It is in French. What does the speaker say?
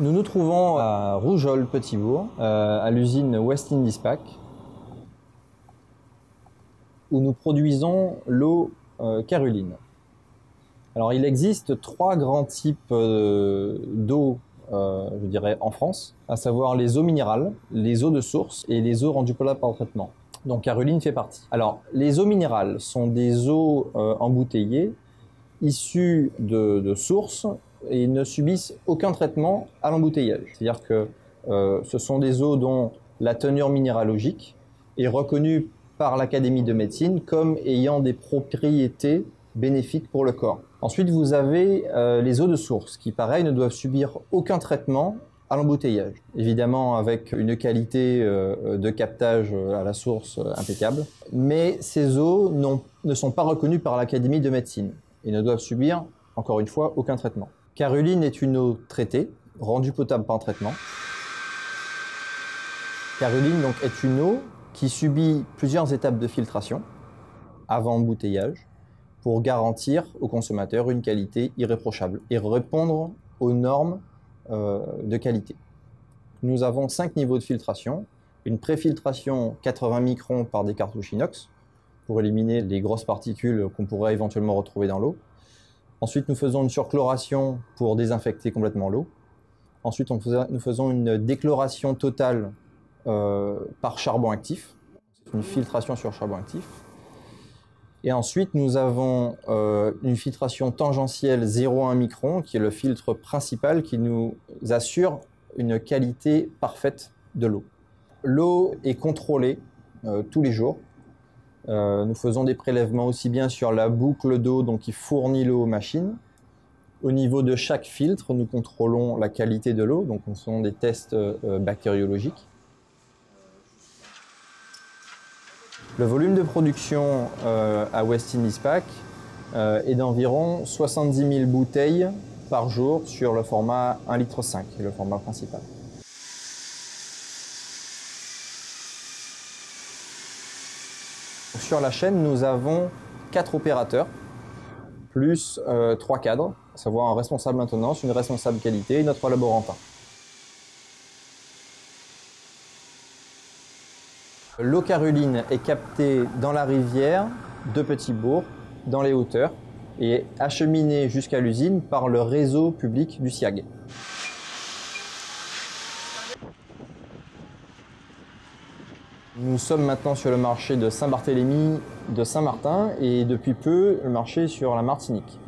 Nous nous trouvons à Rougeole-Petit-Bourg, à l'usine West Indies Pack, où nous produisons l'eau Caruline. Alors il existe 3 grands types d'eau, je dirais, en France, à savoir les eaux minérales, les eaux de source et les eaux rendues potables par traitement. Donc Caruline fait partie. Alors les eaux minérales sont des eaux embouteillées, issues de sources et ne subissent aucun traitement à l'embouteillage. C'est-à-dire que ce sont des eaux dont la teneur minéralogique est reconnue par l'Académie de médecine comme ayant des propriétés bénéfiques pour le corps. Ensuite, vous avez les eaux de source qui, pareil, ne doivent subir aucun traitement à l'embouteillage. Évidemment, avec une qualité de captage à la source impeccable. Mais ces eaux ne sont pas reconnues par l'Académie de médecine et ne doivent subir, encore une fois, aucun traitement. Caruline est une eau traitée, rendue potable par traitement. Caruline donc, est une eau qui subit plusieurs étapes de filtration avant embouteillage pour garantir au consommateur une qualité irréprochable et répondre aux normes de qualité. Nous avons 5 niveaux de filtration. Une préfiltration 80 microns par des cartouches inox pour éliminer les grosses particules qu'on pourrait éventuellement retrouver dans l'eau. Ensuite, nous faisons une surchloration pour désinfecter complètement l'eau. Ensuite, nous faisons une déchloration totale par charbon actif. C'est une filtration sur charbon actif. Et ensuite, nous avons une filtration tangentielle 0,1 micron, qui est le filtre principal qui nous assure une qualité parfaite de l'eau. L'eau est contrôlée tous les jours. Nous faisons des prélèvements aussi bien sur la boucle d'eau qui fournit l'eau aux machines. Au niveau de chaque filtre, nous contrôlons la qualité de l'eau, donc nous faisons des tests bactériologiques. Le volume de production à West Indies Pack est d'environ 70 000 bouteilles par jour sur le format 1,5 litre, qui est le format principal. Sur la chaîne, nous avons 4 opérateurs, plus 3 cadres, à savoir un responsable maintenance, une responsable qualité et notre laborantin. L'eau Caruline est captée dans la rivière de Petit-Bourg, dans les hauteurs, et acheminée jusqu'à l'usine par le réseau public du SIAG. Nous sommes maintenant sur le marché de Saint-Barthélemy, de Saint-Martin et depuis peu le marché sur la Martinique.